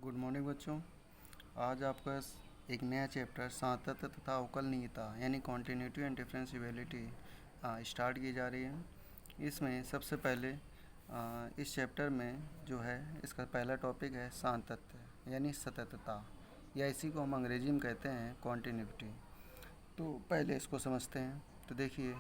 Good morning बच्चों। आज आपका एक नया चैप्टर सातत्य तथा अवकलनीयता यानी कॉन्टिन्यूटी एंड डिफरेंशियबिलिटी स्टार्ट की जा रही है। इसमें सबसे पहले इस चैप्टर में जो है इसका पहला टॉपिक है सातत्य यानी सततता, या इसी को हम अंग्रेजी में कहते हैं कॉन्टिन्यूटी। तो पहले इसको समझते हैं। तो देखिए,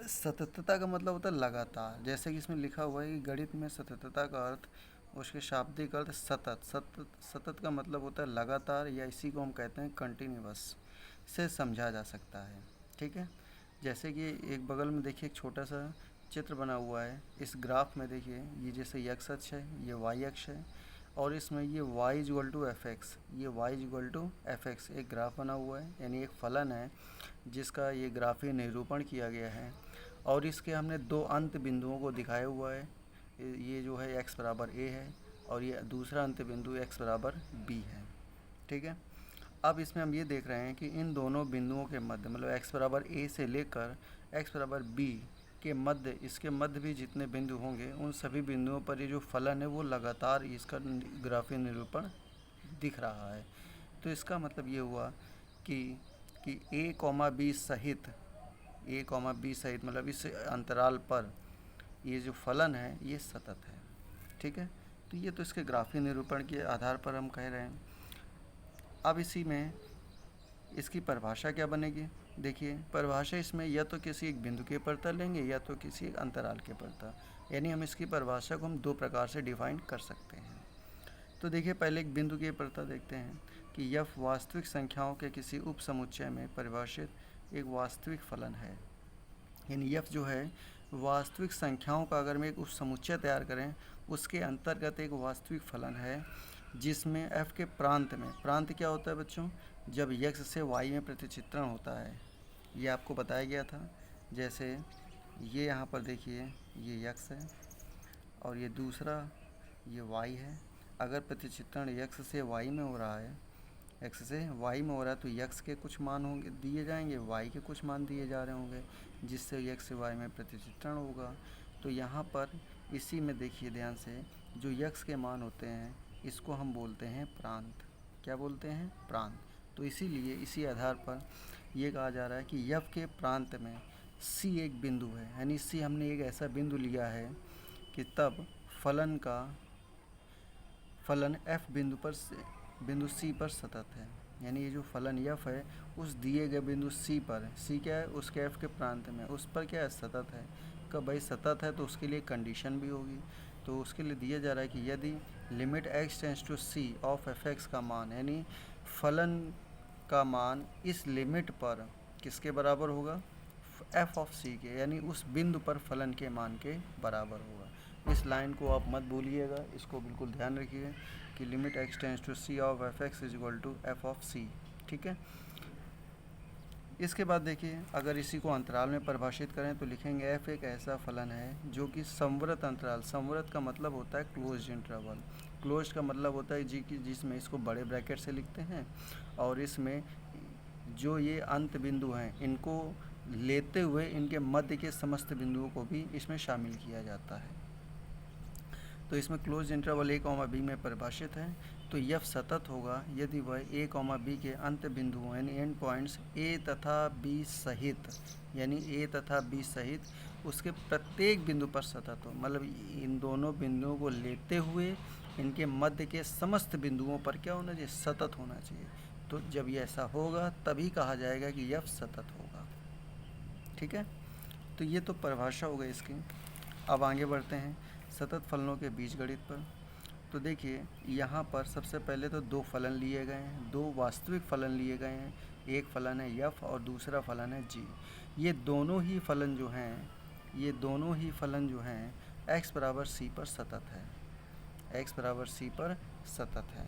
सततता का मतलब होता है लगातार। जैसे कि इसमें लिखा हुआ है कि गणित में सततता का अर्थ, उसके शाब्दिक अर्थ सतत सतत सतत का मतलब होता है लगातार, या इसी को हम कहते हैं कंटिन्यूअस से समझा जा सकता है। ठीक है। जैसे कि एक बगल में देखिए एक छोटा सा चित्र बना हुआ है। इस ग्राफ में देखिए, ये जैसे x अक्ष है, ये y अक्ष है, और इसमें ये y equal to f x, ये y equal to f x एक ग्राफ बना हुआ है, यानी एक फलन है जिसका ये ग्राफीय निरूपण किया गया है। और इसके हमने दो अंत बिंदुओं को दिखाया हुआ है। ये जो है x बराबर a है, और ये दूसरा अंत बिंदु x बराबर b है। ठीक है। अब इसमें हम ये देख रहे हैं कि इन दोनों बिंदुओं के मध्य, मतलब x बराबर a से लेकर x बराबर b के मध्य, इसके मध्य भी जितने बिंदु होंगे उन सभी बिंदुओं पर ये जो फलन है वो लगातार इसका ग्राफीय निरूपण दिख रहा है। तो इसका मतलब ये हुआ कि a, b सहित मतलब इस अंतराल पर ये जो फलन है ये सतत है। ठीक है। तो ये तो इसके ग्राफीय निरूपण के आधार पर हम कह रहे हैं। अब इसी में इसकी परिभाषा क्या बनेगी? देखिए, परिभाषा इसमें या तो किसी एक बिंदु के परता लेंगे या तो किसी एक अंतराल के परता, यानी हम इसकी परिभाषा को हम दो प्रकार से डिफाइन कर सकते हैं। तो देखिए, पहले एक बिंदु के परता देखते हैं कि यफ वास्तविक संख्याओं के किसी उप समुच्चय में परिभाषित एक वास्तविक फलन है। यानी यफ जो है वास्तविक संख्याओं का अगर हम एक उप समुच्चय तैयार करें, उसके अंतर्गत एक वास्तविक फलन है जिसमें एफ के प्रांत में, प्रांत क्या होता है बच्चों? जब यक्स से वाई में प्रतिचित्रण होता है, ये आपको बताया गया था। जैसे ये यहाँ पर देखिए, ये यक्स है और ये दूसरा ये वाई है। अगर प्रतिचित्रण यक्स से वाई में हो रहा है, एक्स से वाई में हो रहा है, तो यक्स के कुछ मान होंगे दिए जाएंगे, वाई के कुछ मान दिए जा रहे होंगे, जिससे यक्स से वाई में प्रतिचित्रण होगा। तो यहाँ पर इसी में देखिए ध्यान से, जो यक्स के मान होते हैं इसको हम बोलते हैं प्रांत। क्या बोलते हैं? प्रांत। तो इसीलिए इसी आधार पर ये कहा जा रहा है कि यफ के प्रांत में सी एक बिंदु है, यानी सी हमने एक ऐसा बिंदु लिया है कि तब फलन एफ बिंदु सी पर सतत है। यानी ये जो फलन यफ है उस दिए गए बिंदु सी पर, सी क्या है? उसके एफ के प्रांत में, उस पर क्या है? सतत है। कब भाई सतत है तो उसके लिए कंडीशन भी होगी। तो उसके लिए दिया जा रहा है कि यदि limit x tends to c of f x का मान, यानी फलन का मान इस लिमिट पर किसके बराबर होगा? एफ ऑफ सी के, यानी उस बिंदु पर फलन के मान के बराबर होगा। इस लाइन को आप मत भूलिएगा, इसको बिल्कुल ध्यान रखिए कि limit x tends to c of f x is equal to f of c. ठीक है। इसके बाद देखिए, अगर इसी को अंतराल में परिभाषित करें तो लिखेंगे एफ एक ऐसा फलन है जो कि संवृत अंतराल, संवृत का मतलब होता है क्लोज्ड इंटरवल, क्लोज्ड का मतलब होता है जिसमें इसको बड़े ब्रैकेट से लिखते हैं, और इसमें जो ये अंत बिंदु हैं इनको लेते हुए इनके मध्य के समस्त बिंदुओं को भी इसमें शामिल किया जाता है। तो इसमें क्लोज इंटरवल a, b में परिभाषित है। तो यफ सतत होगा यदि वह a, b के अंत बिंदुओं यानी एंड पॉइंट्स a तथा b सहित, यानी a तथा b सहित उसके प्रत्येक बिंदु पर सतत हो। मतलब इन दोनों बिंदुओं को लेते हुए इनके मध्य के समस्त बिंदुओं पर क्या होना चाहिए? सतत होना चाहिए। तो जब ये ऐसा होगा तभी कहा जाएगा कि यफ सतत होगा। ठीक है। तो ये तो परिभाषा हो गई इसकी। अब आगे बढ़ते हैं सतत फलनों के बीजगणित पर। तो देखिए, यहाँ पर सबसे पहले तो दो फलन लिए गए हैं, दो वास्तविक फलन लिए गए हैं। एक फलन है यफ और दूसरा फलन है जी। ये दोनों ही फलन जो हैं x बराबर सी पर सतत है, x बराबर सी पर सतत है।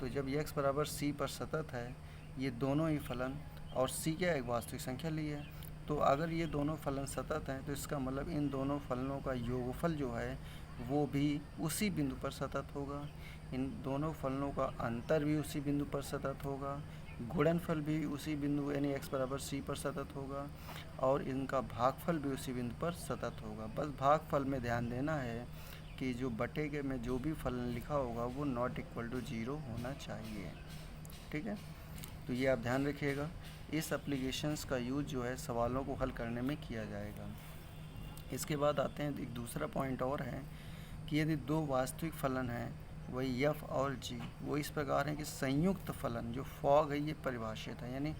तो जब ये x बराबर सी पर सतत है, ये दोनों ही फलन, और सी क्या एक वास्तविक संख्या ली है, तो अगर ये दोनों फलन सतत हैं तो इसका मतलब इन दोनों फलनों का योगफल जो है वो भी उसी बिंदु पर सतत होगा। इन दोनों फलनों का अंतर भी उसी बिंदु पर सतत होगा, गुणनफल भी उसी बिंदु यानी x बराबर सी पर सतत होगा, और इनका भागफल भी उसी बिंदु पर सतत होगा। बस भागफल में ध्यान देना है कि जो बटे के में जो भी फलन लिखा होगा वो नॉट इक्वल टू 0 होना चाहिए। ठीक है, तो ये आप ध्यान रखिएगा। इस एप्लीकेशंस का यूज जो है सवालों को हल करने में किया जाएगा। इसके बाद आते हैं, एक दूसरा पॉइंट और है कि यदि दो वास्तविक फलन हैं, वही f और g, वो इस प्रकार है कि संयुक्त फलन जो फॉग है ये परिभाषित है, यानी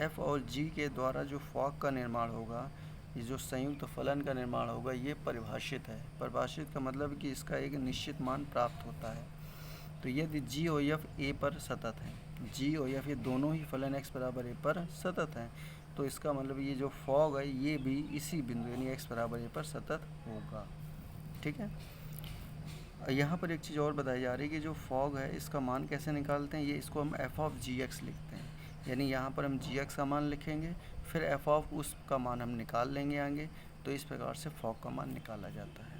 f और g के द्वारा जो फॉग का निर्माण होगा, ये जो संयुक्त फलन का निर्माण होगा ये परिभाषित है। परिभाषित का मतलब कि इसका एक निश्चित मान प्राप्त होता है। तो यदि g और f a पर सतत हैं, g और f ये दोनों ही फलन x बराबर a पर सतत हैं, तो इसका मतलब ये जो फॉग है ये भी इसी बिंदु यानी x बराबर a पर सतत होगा। ठीक है, यहाँ पर एक चीज़ और बताई जा रही है कि जो फॉग है इसका मान कैसे निकालते हैं, ये इसको हम f ऑफ gx लिखते हैं, यानी यहाँ पर हम gx का मान लिखेंगे, फिर f ऑफ उस का मान हम निकाल लेंगे आगे, तो इस प्रकार से फॉग का मान निकाला जाता है।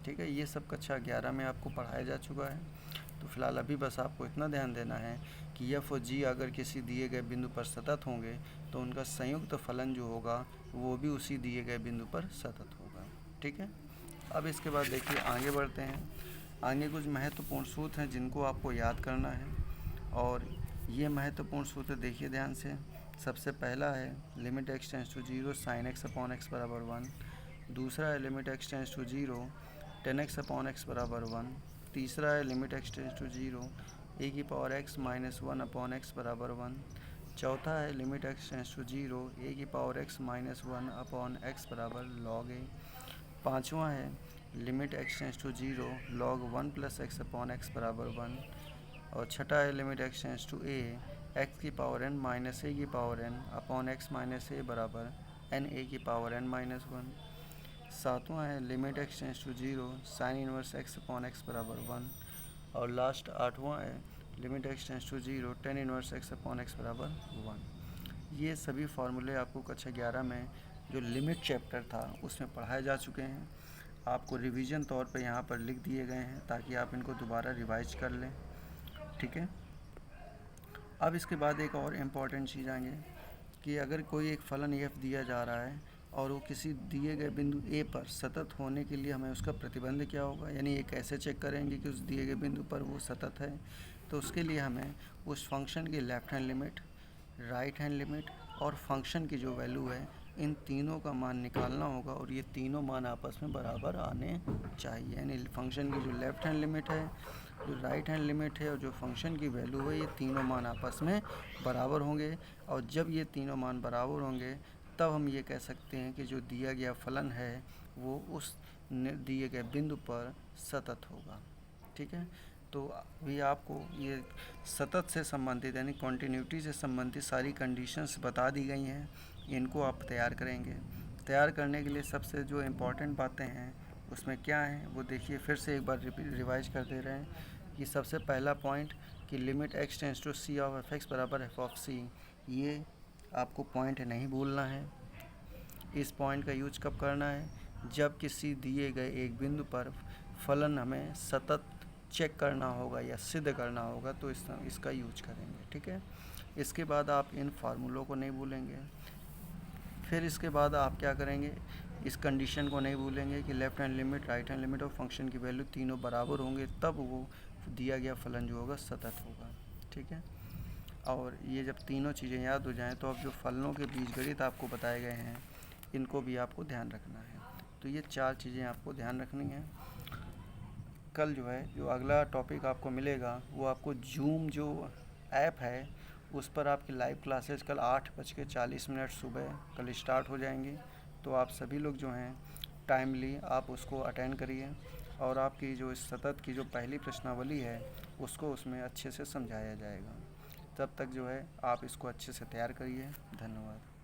ठीक है, ये सब कक्षा 11 में आपको पढ़ाया जा चुका है। तो फिलहाल अभी बस आपको इतना ध्यान देना है कि f और g अगर किसी दिए गए बिंदु पर सतत होंगे तो उनका संयुक्त फलन जो होगा वो भी उसी दिए गए बिंदु पर सतत होगा। ठीक है, अब इसके बाद देखिए आगे बढ़ते हैं। आगे कुछ महत्वपूर्ण सूत्र हैं जिनको आपको याद करना है, और ये महत्वपूर्ण सूत्र देखिए ध्यान से। सबसे पहला है limit x tends to 0 sin x upon x बराबर 1। दूसरा है limit x tends to 0 tan x upon x बराबर 1। तीसरा है limit x tends to 0 a की power x minus 1 upon x बराबर 1। चौथा है limit x tends to 0 a की power x minus 1 upon x बराबर log a। पाँचवा है limit x tends to 0 log 1 plus x upon x बराबर 1। और छठा है limit x tends to a x की पावर n माइनस a की power n upon x minus a बराबर n a की पावर n माइनस 1। सातवां है limit x tends to 0 sine inverse x upon x बराबर 1। और लास्ट आठवां है limit x tends to 0 tan inverse x upon x बराबर 1। ये सभी फार्मूले आपको कक्षा 11 में जो लिमिट चैप्टर था उसमें पढ़ाए जा चुके हैं। आपको रिवीजन तौर पे यहाँ पर लिख दिए गए हैं ताकि आप इनको दोबारा रिवाइज कर लें। ठीक है, अब इसके बाद एक और इम्पॉर्टेंट चीज़ आएंगे कि अगर कोई एक फलन f दिया जा रहा है और वो किसी दिए गए बिंदु a पर सतत होने के लिए हमें उसका प्रतिबंध क्या होगा, यानी ये कैसे चेक करेंगे कि उस दिए गए बिंदु पर वो सतत है। तो उसके लिए हमें उस फंक्शन की left hand limit, right hand limit और फंक्शन की जो वैल्यू है इन तीनों का मान निकालना होगा, और ये तीनों मान आपस में बराबर आने चाहिए। यानी फंक्शन की जो लेफ़्ट हैंड लिमिट है, जो राइट हैंड लिमिट है और जो फंक्शन की वैल्यू है, ये तीनों मान आपस में बराबर होंगे। और जब ये तीनों मान बराबर होंगे तब हम ये कह सकते हैं कि जो दिया गया फलन है वो उस दिए गए बिंदु पर सतत होगा। ठीक है, तो अभी आपको ये सतत से संबंधित यानी कॉन्टीन्यूटी से संबंधित सारी कंडीशंस बता दी गई हैं, इनको आप तैयार करेंगे। तैयार करने के लिए सबसे जो इम्पोर्टेंट बातें हैं उसमें क्या हैं वो देखिए, फिर से एक बार रिवाइज कर दे रहे हैं कि सबसे पहला पॉइंट कि limit x tends to c of f x बराबर एफ ऑफ c, ये आपको पॉइंट नहीं भूलना है। इस पॉइंट का यूज कब करना है, जब किसी दिए गए एक बिंदु पर फलन हमें सतत चेक करना होगा या सिद्ध करना होगा, तो इसका यूज करेंगे। ठीक है, इसके बाद आप इन फार्मूलों को नहीं भूलेंगे। फिर इसके बाद आप क्या करेंगे, इस कंडीशन को नहीं भूलेंगे कि left hand limit, right hand limit और फंक्शन की वैल्यू तीनों बराबर होंगे, तब वो दिया गया फलन जो होगा सतत होगा। ठीक है, और ये जब तीनों चीज़ें याद हो जाएं तो अब जो फलनों के बीजगणित आपको बताए गए हैं इनको भी आपको ध्यान रखना है। तो ये चार चीज़ें आपको ध्यान रखनी हैं। कल जो है जो अगला टॉपिक आपको मिलेगा वो आपको जूम जो ऐप है उस पर आपकी लाइव क्लासेस कल 8:40 सुबह कल स्टार्ट हो जाएंगी। तो आप सभी लोग जो हैं टाइमली आप उसको अटेंड करिए, और आपकी जो इस सतत की जो पहली प्रश्नावली है उसको उसमें अच्छे से समझाया जाएगा। तब तक जो है आप इसको अच्छे से तैयार करिए। धन्यवाद।